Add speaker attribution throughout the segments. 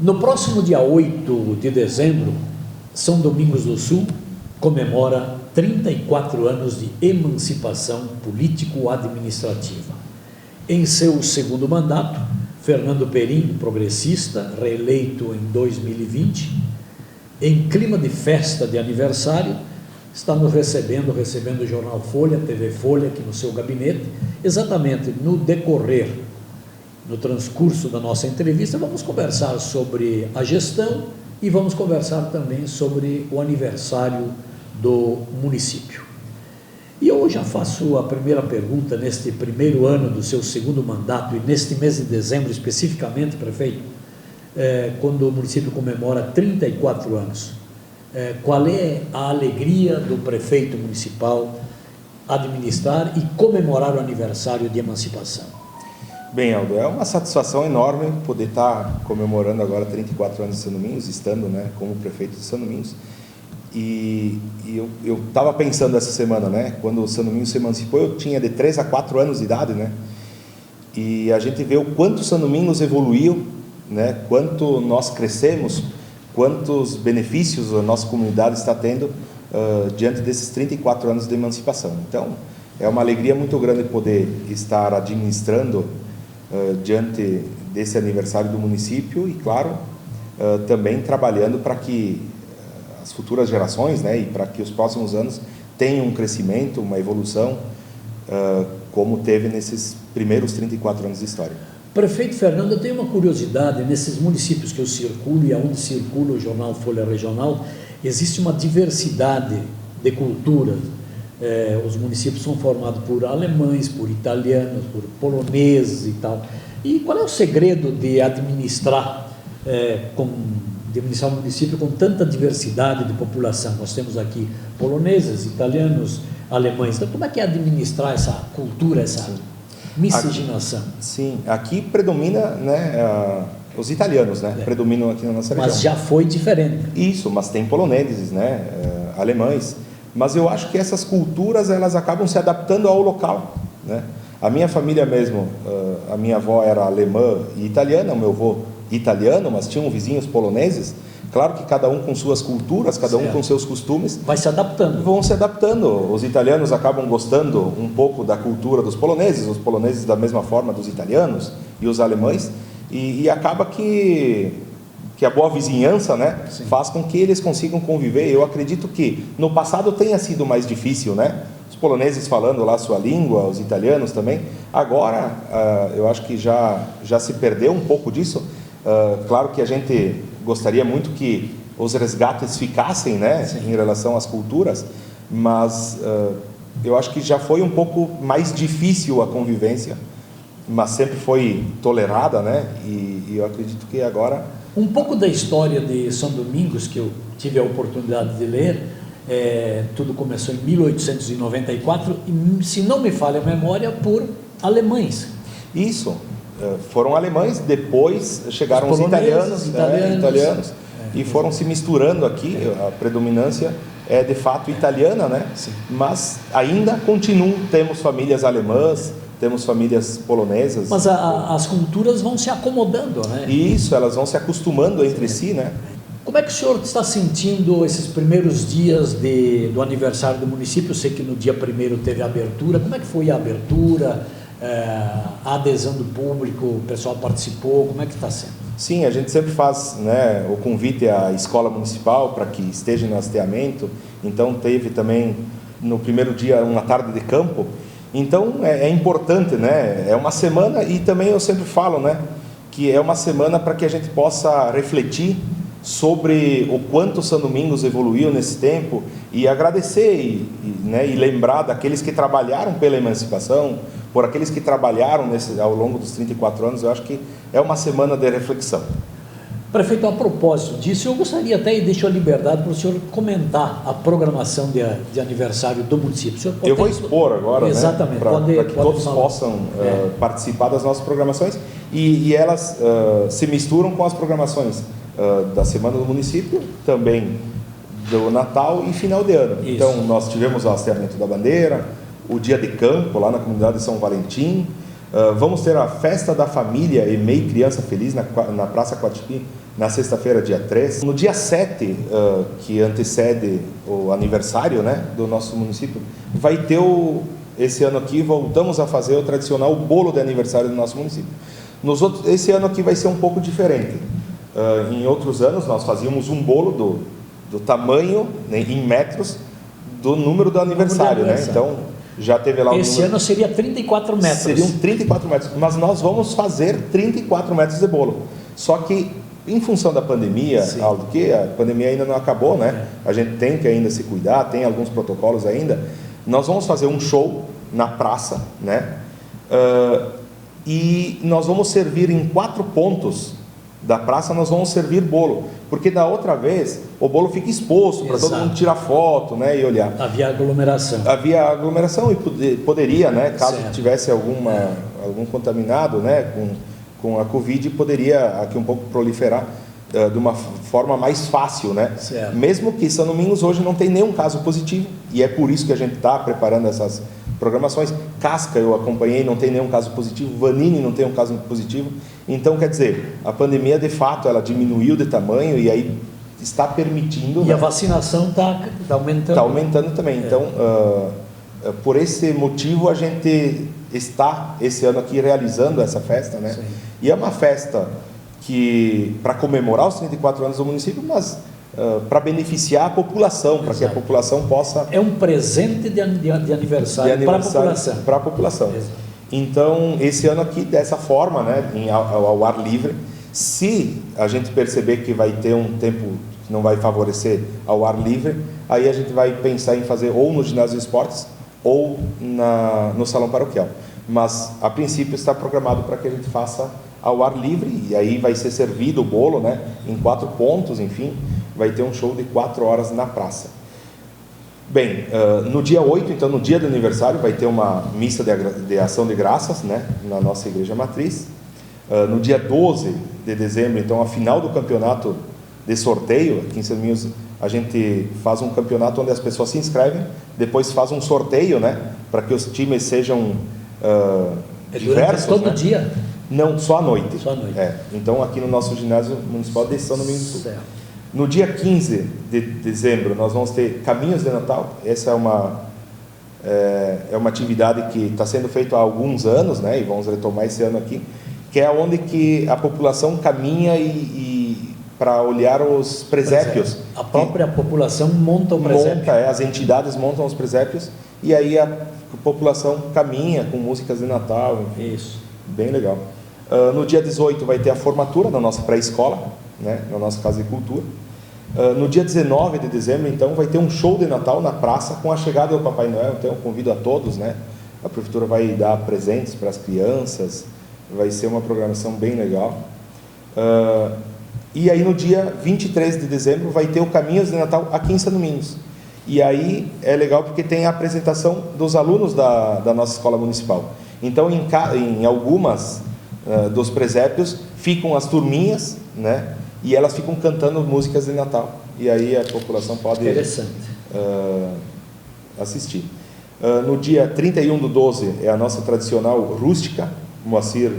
Speaker 1: No próximo dia 8 de dezembro, São Domingos do Sul comemora 34 anos de emancipação político-administrativa. Em seu segundo mandato, Fernando Perim, progressista, reeleito em 2020, em clima de festa de aniversário, está nos recebendo o Jornal Folha, TV Folha, aqui no seu gabinete. Exatamente no decorrer, no transcurso da nossa entrevista, vamos conversar sobre a gestão e vamos conversar também sobre o aniversário do município. E eu já faço a primeira pergunta neste primeiro ano do seu segundo mandato e neste mês de dezembro especificamente, prefeito, quando o município comemora 34 anos. Qual é a alegria do prefeito municipal administrar e comemorar o aniversário de emancipação?
Speaker 2: Bem, Aldo, é uma satisfação enorme poder estar comemorando agora 34 anos de São Domingos, estando, como prefeito de São Domingos. E eu estava pensando essa semana, quando o São Domingos se emancipou, eu tinha de 3 a 4 anos de idade, e a gente vê o quanto o São Domingos evoluiu, quanto nós crescemos, quantos benefícios a nossa comunidade está tendo diante desses 34 anos de emancipação. Então, é uma alegria muito grande poder estar administrando diante desse aniversário do município e, claro, também trabalhando para que as futuras gerações, e para que os próximos anos tenham um crescimento, uma evolução, como teve nesses primeiros 34 anos de história.
Speaker 1: Prefeito Fernando, eu tenho uma curiosidade, nesses municípios que eu circulo e aonde circula o jornal Folha Regional, existe uma diversidade de culturas. Os municípios são formados por alemães, por italianos, por poloneses e tal. E qual é o segredo de administrar um município com tanta diversidade de população? Nós temos aqui poloneses, italianos, alemães. Então, como é que é administrar essa cultura, essa miscigenação?
Speaker 2: Sim, aqui predomina, os italianos, predominam aqui na nossa região.
Speaker 1: Mas já foi diferente.
Speaker 2: Isso, mas tem poloneses, alemães. Mas eu acho que essas culturas, elas acabam se adaptando ao local, A minha família mesmo, a minha avó era alemã e italiana, o meu avô italiano, mas tinham vizinhos poloneses. Claro que cada um com suas culturas, cada um com seus costumes.
Speaker 1: Vai se adaptando.
Speaker 2: Vão se adaptando. Os italianos acabam gostando um pouco da cultura dos poloneses, os poloneses da mesma forma dos italianos e os alemães. E acaba que a boa vizinhança, faz com que eles consigam conviver. Eu acredito que no passado tenha sido mais difícil, Os poloneses falando lá a sua língua, os italianos também. Agora, eu acho que já se perdeu um pouco disso. Claro que a gente gostaria muito que os resgates ficassem, em relação às culturas, mas eu acho que já foi um pouco mais difícil a convivência, mas sempre foi tolerada, e eu acredito que agora...
Speaker 1: Um pouco da história de São Domingos, que eu tive a oportunidade de ler, tudo começou em 1894, e, se não me falha a memória, por alemães.
Speaker 2: Isso, foram alemães, depois chegaram os italianos, e foram se misturando aqui, a predominância é de fato italiana, mas ainda temos famílias alemãs, temos famílias polonesas.
Speaker 1: Mas as culturas vão se acomodando,
Speaker 2: Isso, elas vão se acostumando entre si,
Speaker 1: Como é que o senhor está sentindo esses primeiros dias do aniversário do município? Eu sei que no dia 1º teve a abertura. Como é que foi a abertura, a adesão do público, o pessoal participou? Como é que está sendo?
Speaker 2: Sim, a gente sempre faz o convite à escola municipal para que esteja no hasteamento. Então teve também no primeiro dia uma tarde de campo. Então é importante, é uma semana, e também eu sempre falo, que é uma semana para que a gente possa refletir sobre o quanto São Domingos evoluiu nesse tempo e agradecer e lembrar daqueles que trabalharam pela emancipação, por aqueles que trabalharam ao longo dos 34 anos. Eu acho que é uma semana de reflexão.
Speaker 1: Prefeito, a propósito disso, eu gostaria até, e deixo a liberdade para o senhor comentar a programação de aniversário do município.
Speaker 2: Eu vou expor agora,
Speaker 1: exatamente,
Speaker 2: para que todos possam participar das nossas programações, e elas se misturam com as programações da Semana do Município, também do Natal e final de ano. Isso. Então, nós tivemos o hasteamento da bandeira, o dia de campo lá na comunidade de São Valentim. Vamos ter a festa da família EMEI Criança Feliz na Praça Coatipi, na sexta-feira, dia 3. No dia 7, que antecede o aniversário, né, do nosso município, vai ter esse ano aqui, voltamos a fazer o tradicional bolo de aniversário do nosso município. Esse ano aqui vai ser um pouco diferente. Em outros anos, nós fazíamos um bolo do tamanho, né, em metros, do número do aniversário, né? Então, já teve lá
Speaker 1: Esse ano seria 34 metros.
Speaker 2: Seriam 34 metros, mas nós vamos fazer 34 metros de bolo. Só que, em função da pandemia, Aldo, que a pandemia ainda não acabou, né? A gente tem que ainda se cuidar, tem alguns protocolos ainda. Nós vamos fazer um show na praça, né? E nós vamos servir em 4 pontos da praça, nós vamos servir bolo, porque da outra vez o bolo fica exposto para todo mundo tirar foto, né, e olhar.
Speaker 1: Havia aglomeração
Speaker 2: e poderia, né, caso tivesse algum contaminado, né, com a Covid, poderia aqui um pouco proliferar de uma forma mais fácil, né?
Speaker 1: Certo.
Speaker 2: Mesmo que São Domingos hoje não tem nenhum caso positivo, e é por isso que a gente está preparando essas programações. Casca eu acompanhei, não tem nenhum caso positivo. Vanini não tem um caso positivo. Então, quer dizer, a pandemia de fato ela diminuiu de tamanho e aí está permitindo...
Speaker 1: E, né, a vacinação está aumentando.
Speaker 2: Está aumentando também. Então, por esse motivo a gente está esse ano aqui realizando essa festa, né? Sim. E é uma festa que, para comemorar os 34 anos do município, mas para beneficiar a população, para que a população possa...
Speaker 1: É um presente de aniversário para a população.
Speaker 2: Para a população. Então, esse ano aqui, dessa forma, né, ao ar livre, se a gente perceber que vai ter um tempo que não vai favorecer ao ar livre, aí a gente vai pensar em fazer ou no ginásio de esportes ou no salão paroquial. Mas, a princípio, está programado para que a gente faça ao ar livre, e aí vai ser servido o bolo, né, em 4 pontos, enfim, vai ter um show de 4 horas na praça. Bem, no dia 8, então, no dia do aniversário, vai ter uma missa de ação de graças, né, na nossa igreja matriz. No dia 12 de dezembro, então, a final do campeonato de sorteio, aqui em São Domingos, a gente faz um campeonato onde as pessoas se inscrevem, depois faz um sorteio, né, para que os times sejam diversos.
Speaker 1: Todo,
Speaker 2: né?
Speaker 1: dia?
Speaker 2: Não, só à noite.
Speaker 1: Só à noite.
Speaker 2: Então, aqui no nosso ginásio municipal de São Domingos do Sul.
Speaker 1: Certo.
Speaker 2: No dia 15 de dezembro, nós vamos ter Caminhos de Natal. Essa é uma atividade que está sendo feita há alguns anos, né, e vamos retomar esse ano aqui, que é onde que a população caminha e para olhar os presépios.
Speaker 1: A própria população monta o presépio.
Speaker 2: As entidades montam os presépios e aí a população caminha com músicas de Natal. Enfim.
Speaker 1: Isso.
Speaker 2: Bem legal. No dia 18 vai ter a formatura na nossa pré-escola, né, na nossa Casa de Cultura. No dia 19 de dezembro, então, vai ter um show de Natal na praça com a chegada do Papai Noel. Então, eu convido a todos, né? A prefeitura vai dar presentes para as crianças, vai ser uma programação bem legal. E aí, no dia 23 de dezembro, vai ter o Caminhos de Natal aqui em São Domingos. E aí é legal porque tem a apresentação dos alunos da nossa escola municipal. Então, em algumas dos presépios ficam as turminhas, né? E elas ficam cantando músicas de Natal. E aí a população pode assistir. No dia 31/12 é a nossa tradicional rústica, Moacir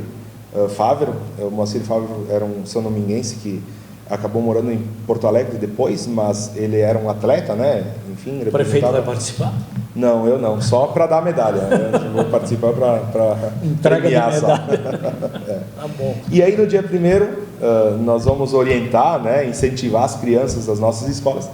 Speaker 2: Fávero. O Moacir Fávero era um são-dominguense que acabou morando em Porto Alegre depois, mas ele era um atleta, né? Enfim,
Speaker 1: o prefeito vai participar?
Speaker 2: Não, eu não, só para dar a medalha. Eu vou participar para
Speaker 1: entregar a medalha. Tá bom.
Speaker 2: E aí no dia 1º nós vamos orientar, né, incentivar as crianças das nossas escolas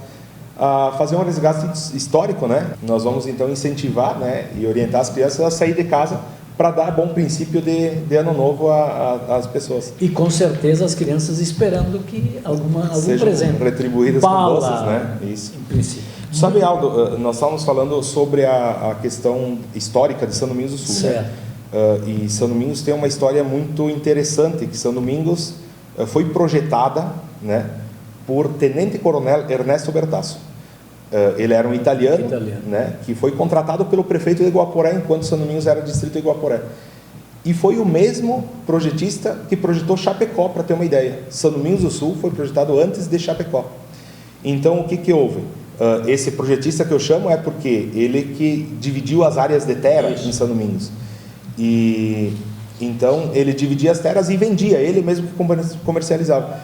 Speaker 2: a fazer um resgate histórico, né? Nós vamos então incentivar, né, e orientar as crianças a sair de casa para dar bom princípio de ano novo às pessoas.
Speaker 1: E com certeza as crianças esperando que algum
Speaker 2: sejam
Speaker 1: presente.
Speaker 2: Retribuídas com doces, né? Isso.
Speaker 1: Em princípio.
Speaker 2: Sabe, Aldo, nós estávamos falando sobre a questão histórica de São Domingos do Sul.
Speaker 1: Certo.
Speaker 2: Né? E São Domingos tem uma história muito interessante, que São Domingos foi projetada, né, por Tenente Coronel Ernesto Bertasso. Ele era um italiano. Né, que foi contratado pelo prefeito de Guaporé, enquanto São Domingos era distrito de Guaporé. E foi o mesmo projetista que projetou Chapecó, para ter uma ideia. São Domingos do Sul foi projetado antes de Chapecó. Então, o que houve? Esse projetista que eu chamo é porque ele que dividiu as áreas de terra em São Domingos. E então ele dividia as terras e vendia, ele mesmo que comercializava.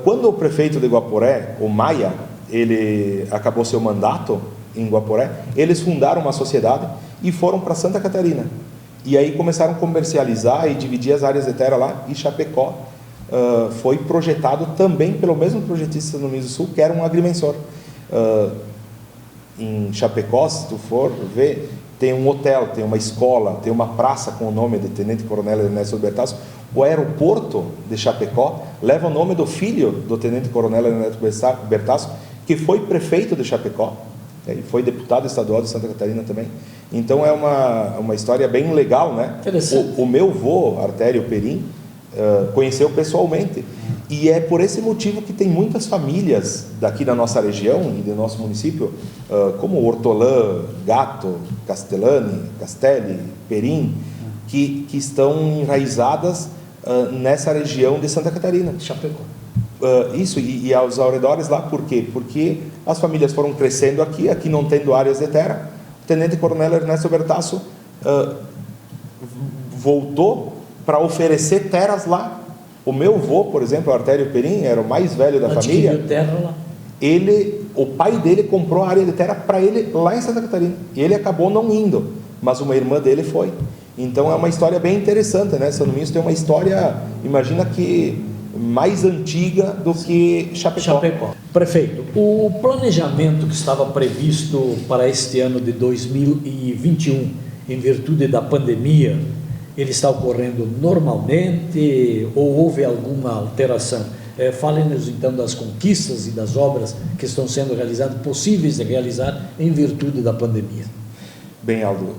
Speaker 2: Quando o prefeito de Guaporé, o Maia, ele acabou seu mandato em Guaporé, eles fundaram uma sociedade e foram para Santa Catarina. E aí começaram a comercializar e dividir as áreas de terra lá, e Chapecó foi projetado também pelo mesmo projetista no Rio do Sul, que era um agrimensor. Em Chapecó, se tu for ver, tem um hotel, tem uma escola, tem uma praça com o nome de Tenente Coronel Ernesto Bertasso. O aeroporto de Chapecó leva o nome do filho do Tenente Coronel Ernesto Bertasso, que foi prefeito de Chapecó, e foi deputado estadual de Santa Catarina também. Então é uma história bem legal, né? O meu avô, Artério Perim, conheceu pessoalmente. E é por esse motivo que tem muitas famílias daqui da nossa região e do nosso município, como Hortolã, Gato, Castellani, Castelli, Perim, que estão enraizadas nessa região de Santa Catarina.
Speaker 1: Chapecó.
Speaker 2: Isso, e aos arredores lá, por quê? Porque as famílias foram crescendo aqui não tendo áreas de terra. O Tenente Coronel Ernesto Bertasso voltou para oferecer terras lá. O meu avô, por exemplo, o Artério Perim, era o mais velho da família.
Speaker 1: Terra lá.
Speaker 2: O pai dele comprou a área de terra para ele lá em Santa Catarina. E ele acabou não indo, mas uma irmã dele foi. Então é uma história bem interessante, né? São Domingos tem uma história, imagina que mais antiga do que Chapecó.
Speaker 1: Prefeito, o planejamento que estava previsto para este ano de 2021, em virtude da pandemia, ele está ocorrendo normalmente ou houve alguma alteração? Fale-nos então das conquistas e das obras que estão sendo realizadas, possíveis de realizar em virtude da pandemia.
Speaker 2: Bem, Aldo,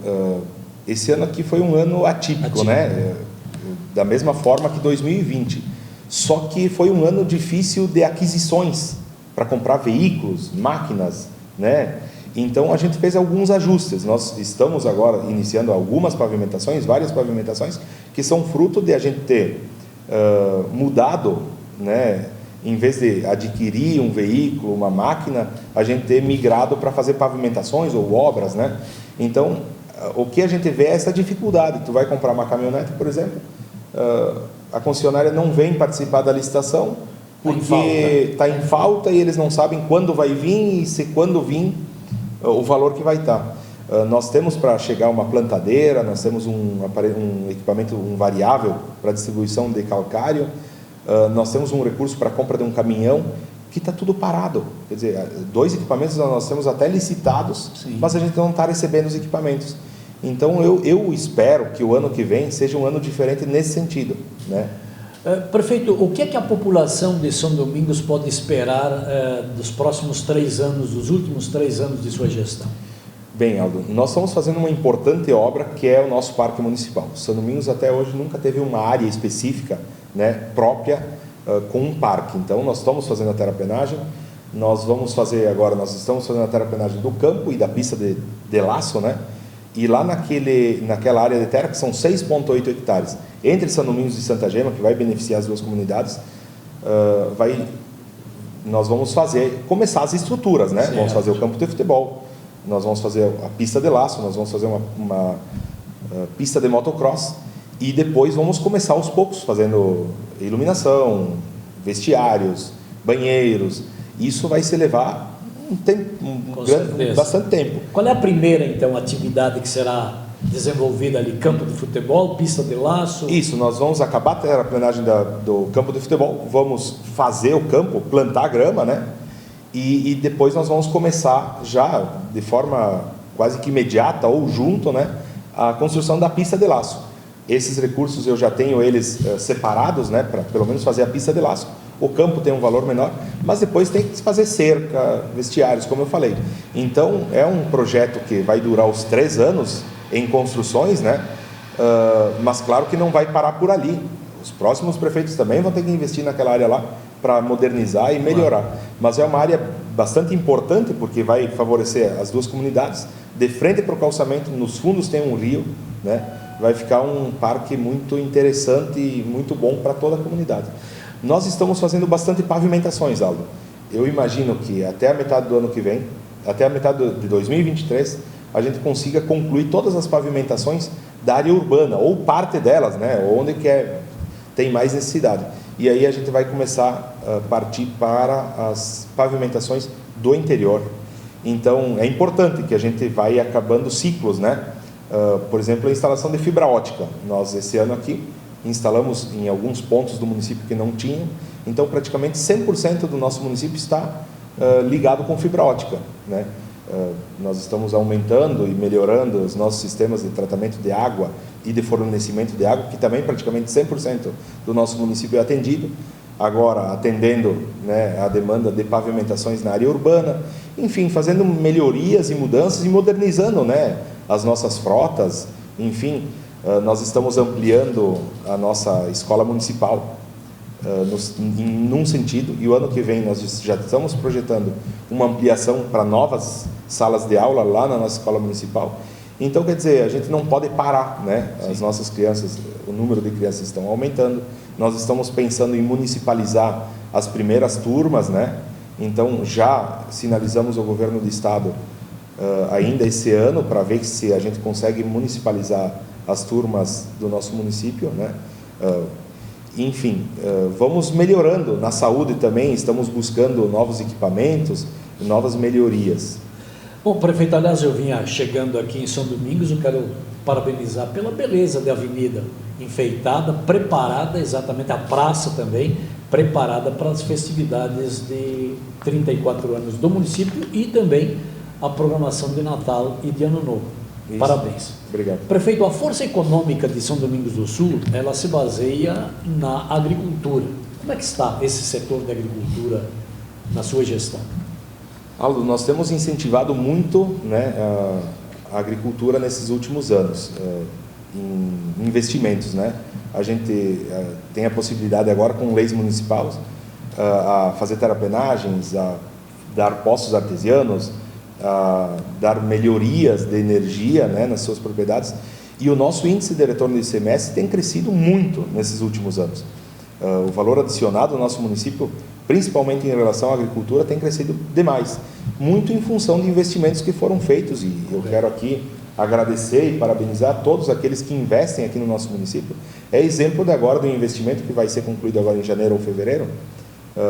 Speaker 2: esse ano aqui foi um ano atípico, né? Da mesma forma que 2020. Só que foi um ano difícil de aquisições para comprar veículos, máquinas, né? Então a gente fez alguns ajustes. Nós estamos agora iniciando algumas pavimentações, várias pavimentações, que são fruto de a gente ter mudado, né? Em vez de adquirir um veículo, uma máquina, a gente ter migrado para fazer pavimentações ou obras, né? Então o que a gente vê é essa dificuldade. Tu vai comprar uma caminhonete, por exemplo, a concessionária não vem participar da licitação porque está em falta e eles não sabem quando vai vir e se quando vir o valor que vai estar. Nós temos para chegar uma plantadeira, nós temos um equipamento, um variável para distribuição de calcário, nós temos um recurso para compra de um caminhão, que está tudo parado. Quer dizer, 2 equipamentos nós temos até licitados, sim, mas a gente não está recebendo os equipamentos. Então eu espero que o ano que vem seja um ano diferente nesse sentido, né?
Speaker 1: Prefeito, o que é que a população de São Domingos pode esperar dos próximos 3 anos, dos últimos 3 anos de sua gestão?
Speaker 2: Bem, Aldo, nós estamos fazendo uma importante obra que é o nosso parque municipal. São Domingos até hoje nunca teve uma área específica, né, própria com um parque. Então nós estamos fazendo a terraplenagem, nós estamos fazendo a terraplenagem do campo e da pista de laço, né? E lá naquela área de terra, que são 6,8 hectares, entre São Domingos e Santa Gema, que vai beneficiar as 2 comunidades, nós vamos começar as estruturas, né? Certo. Vamos fazer o campo de futebol, nós vamos fazer a pista de laço, nós vamos fazer uma pista de motocross, e depois vamos começar aos poucos, fazendo iluminação, vestiários, banheiros. Isso vai se levar bastante tempo.
Speaker 1: Qual é a primeira, então, atividade que será desenvolvida ali? Campo de futebol, pista de laço?
Speaker 2: Isso, nós vamos acabar a terraplenagem do campo de futebol, vamos fazer o campo, plantar grama, né? E depois nós vamos começar já, de forma quase que imediata ou junto, né, a construção da pista de laço. Esses recursos eu já tenho eles separados, né, para pelo menos fazer a pista de laço. O campo tem um valor menor, mas depois tem que se fazer cerca, vestiários, como eu falei. Então, é um projeto que vai durar os 3 anos em construções, né? Mas claro que não vai parar por ali. Os próximos prefeitos também vão ter que investir naquela área lá para modernizar e melhorar. Mas é uma área bastante importante, porque vai favorecer as 2 comunidades. De frente para o calçamento, nos fundos tem um rio, né? Vai ficar um parque muito interessante e muito bom para toda a comunidade. Nós estamos fazendo bastante pavimentações, Aldo. Eu imagino que até a metade do ano que vem, até a metade de 2023, a gente consiga concluir todas as pavimentações da área urbana, ou parte delas, né? Onde tem mais necessidade. E aí a gente vai começar a partir para as pavimentações do interior. Então, é importante que a gente vai acabando ciclos, né? Por exemplo, a instalação de fibra ótica. Nós, esse ano aqui, instalamos em alguns pontos do município que não tinham. Então, praticamente 100% do nosso município está ligado com fibra ótica, né? Nós estamos aumentando e melhorando os nossos sistemas de tratamento de água e de fornecimento de água, que também praticamente 100% do nosso município é atendido. Agora, atendendo, né, a demanda de pavimentações na área urbana, enfim, fazendo melhorias e mudanças e modernizando, né, as nossas frotas. Enfim, nós estamos ampliando a nossa escola municipal num sentido, e o ano que vem nós já estamos projetando uma ampliação para novas salas de aula lá na nossa escola municipal. Então, quer dizer, a gente não pode parar, né? As nossas crianças, o número de crianças estão aumentando. Nós estamos pensando em municipalizar as primeiras turmas, né? Então, já sinalizamos ao governo do estado ainda esse ano para ver se a gente consegue municipalizar as turmas do nosso município, né? Enfim, vamos melhorando na saúde também, estamos buscando novos equipamentos, novas melhorias.
Speaker 1: Bom, prefeito, aliás, eu vinha chegando aqui em São Domingos, eu quero parabenizar pela beleza da avenida, enfeitada, preparada, exatamente, a praça também, preparada para as festividades de 34 anos do município e também a programação de Natal e de Ano Novo. Isso. Parabéns.
Speaker 2: Obrigado.
Speaker 1: Prefeito, a força econômica de São Domingos do Sul, ela se baseia na agricultura. Como é que está esse setor da agricultura na sua gestão?
Speaker 2: Aldo, nós temos incentivado muito, né, a agricultura nesses últimos anos, em investimentos, né? A gente tem a possibilidade agora, com leis municipais, a fazer terraplanagens, a dar poços artesianos, a dar melhorias de energia, né, nas suas propriedades, e o nosso índice de retorno de ICMS tem crescido muito nesses últimos anos. O valor adicionado do nosso município, principalmente em relação à agricultura, tem crescido demais, muito em função de investimentos que foram feitos, e eu quero aqui agradecer e parabenizar todos aqueles que investem aqui no nosso município. É exemplo de agora do investimento que vai ser concluído agora em janeiro ou fevereiro,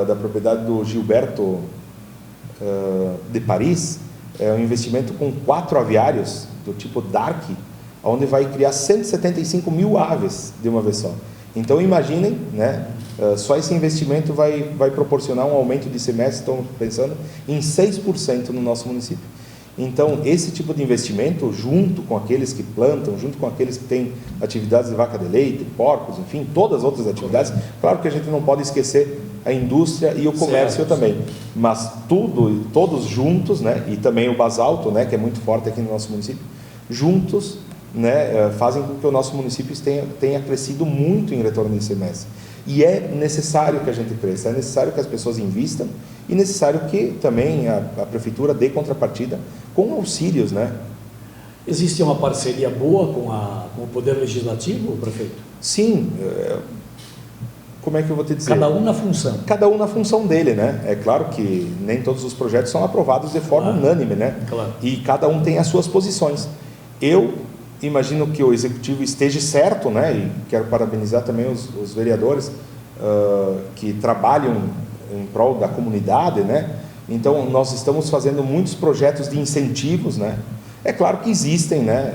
Speaker 2: da propriedade do Gilberto de Paris. É um investimento com 4 aviários do tipo Dark, onde vai criar 175 mil aves de uma vez só. Então imaginem, né, só esse investimento vai proporcionar um aumento de ICMS, estamos pensando em 6% no nosso município. Então esse tipo de investimento, junto com aqueles que plantam, junto com aqueles que têm atividades de vaca de leite, porcos, enfim, todas as outras atividades, claro que a gente não pode esquecer a indústria e o comércio também, mas todos juntos, né, e também o basalto, né, que é muito forte aqui no nosso município, juntos, né, fazem com que o nosso município tenha crescido muito em retorno de ICMS. E é necessário que a gente cresça, é necessário que as pessoas invistam e necessário que também a prefeitura dê contrapartida com auxílios, né?
Speaker 1: Existe uma parceria boa com o Poder Legislativo, prefeito?
Speaker 2: Sim. Como é que eu vou te dizer?
Speaker 1: Cada um na função.
Speaker 2: Cada um na função dele, né? É claro que nem todos os projetos são aprovados de forma unânime, né?
Speaker 1: Claro.
Speaker 2: E cada um tem as suas posições. Eu imagino que o Executivo esteja certo, né? E quero parabenizar também os vereadores que trabalham em prol da comunidade, né? Então, nós estamos fazendo muitos projetos de incentivos, né? É claro que existem, né,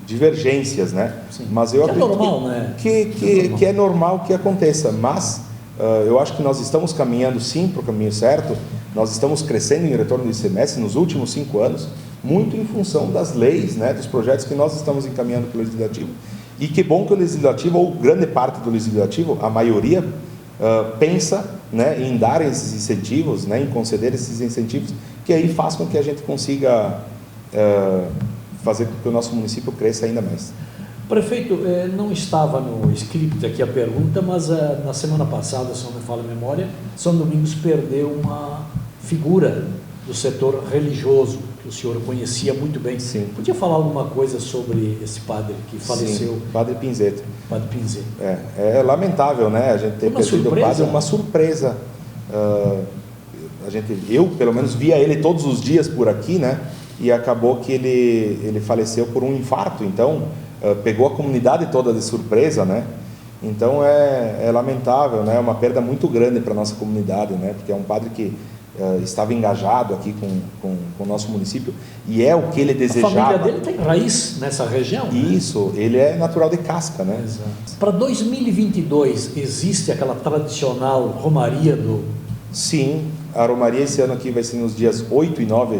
Speaker 2: divergências, né?
Speaker 1: Sim.
Speaker 2: Mas eu acredito
Speaker 1: normal, né?
Speaker 2: que é normal que aconteça, mas eu acho que nós estamos caminhando sim para o caminho certo. Nós estamos crescendo em retorno do ICMS nos últimos 5 anos, muito em função das leis, né, dos projetos que nós estamos encaminhando para o Legislativo. E que bom que o Legislativo, ou grande parte do Legislativo, a maioria, pensa, né, em dar esses incentivos, né, em conceder esses incentivos, que aí faz com que a gente consiga fazer com que o nosso município cresça ainda mais.
Speaker 1: Prefeito, não estava no script aqui a pergunta, mas na semana passada, se não me falha a memória, São Domingos perdeu uma figura do setor religioso, que o senhor conhecia muito bem.
Speaker 2: Sim.
Speaker 1: Podia falar alguma coisa sobre esse padre que faleceu?
Speaker 2: Sim, Padre Pinzeto.
Speaker 1: Padre Pinzeto.
Speaker 2: É lamentável, né, a gente ter perdido o padre, uma surpresa. Eu, pelo menos, via ele todos os dias por aqui, né, e acabou que ele faleceu por um infarto. Então, pegou a comunidade toda de surpresa, né, Então é lamentável, né? É uma perda muito grande para a nossa comunidade, né? Porque é um padre que estava engajado aqui com o nosso município e é o que ele desejava.
Speaker 1: A família dele tem raiz nessa região.
Speaker 2: Isso, né? Ele é natural de Casca, né?
Speaker 1: Exato. Para 2022 existe aquela tradicional romaria do...
Speaker 2: Sim, a romaria esse ano aqui vai ser nos dias 8 e 9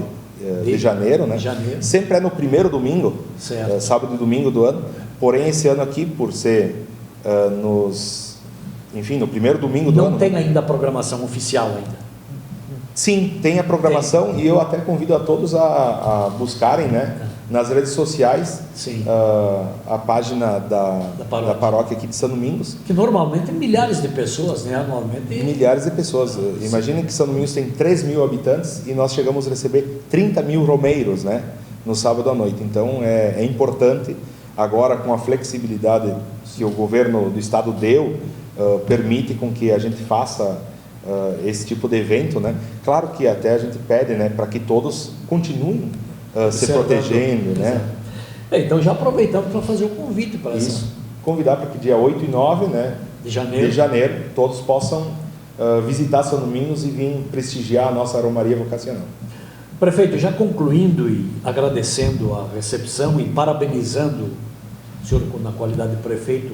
Speaker 2: de janeiro, né? Sempre é no primeiro domingo, sábado e domingo do ano. Porém esse ano aqui, por ser no primeiro domingo do ano.
Speaker 1: Não tem ainda a programação oficial ainda.
Speaker 2: Sim, tem a programação e eu até convido a todos a buscarem, né, nas redes sociais a página da paróquia aqui de São Domingos.
Speaker 1: Que normalmente milhares de pessoas, né? Anualmente.
Speaker 2: Milhares de pessoas. Imaginem que São Domingos tem 3.000 habitantes e nós chegamos a receber 30.000 romeiros, né, no sábado à noite. Então é importante, agora com a flexibilidade que o governo do estado deu, permite com que a gente faça esse tipo de evento, né? Claro que até a gente pede, né, para que todos continuem se protegendo, né?
Speaker 1: Então já aproveitamos para fazer o convite para
Speaker 2: isso. Convidar para que dia 8 e 9, né, de janeiro todos possam visitar São Domingos e vir prestigiar a nossa romaria vocacional.
Speaker 1: Prefeito, já concluindo e agradecendo a recepção e parabenizando o senhor na qualidade de prefeito,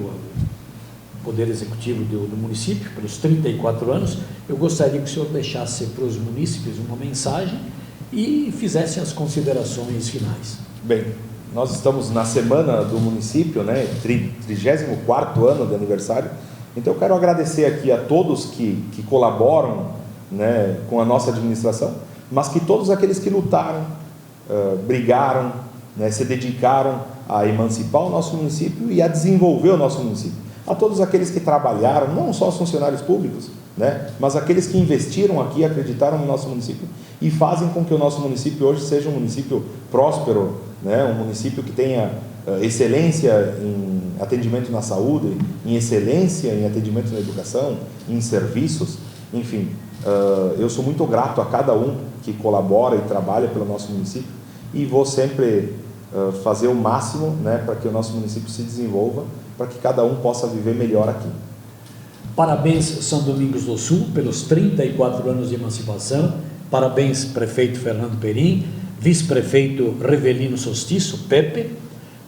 Speaker 1: Poder Executivo do município, pelos 34 anos, eu gostaria que o senhor deixasse para os munícipes uma mensagem e fizesse as considerações finais.
Speaker 2: Bem, nós estamos na semana do município, né, 34º ano de aniversário, então eu quero agradecer aqui a todos que colaboram, né, com a nossa administração, mas que todos aqueles que lutaram, brigaram, né, se dedicaram a emancipar o nosso município e a desenvolver o nosso município. A todos aqueles que trabalharam, não só os funcionários públicos, né, mas aqueles que investiram aqui, acreditaram no nosso município e fazem com que o nosso município hoje seja um município próspero, né, um município que tenha excelência em atendimento na saúde, em excelência em atendimento na educação, em serviços, enfim. Eu sou muito grato a cada um que colabora e trabalha pelo nosso município e vou sempre fazer o máximo, né, para que o nosso município se desenvolva, para que cada um possa viver melhor aqui.
Speaker 1: Parabéns, São Domingos do Sul, pelos 34 anos de emancipação. Parabéns, prefeito Fernando Perim, vice-prefeito Revelino Sostiço, Pepe.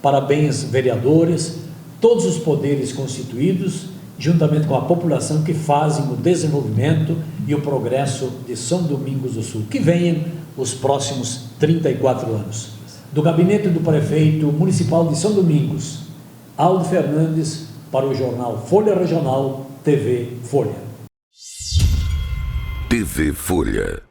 Speaker 1: Parabéns, vereadores, todos os poderes constituídos, juntamente com a população que fazem o desenvolvimento e o progresso de São Domingos do Sul. Que venham os próximos 34 anos. Do gabinete do prefeito municipal de São Domingos, Aldo Fernandes, para o jornal Folha Regional, TV Folha.
Speaker 3: TV Folha.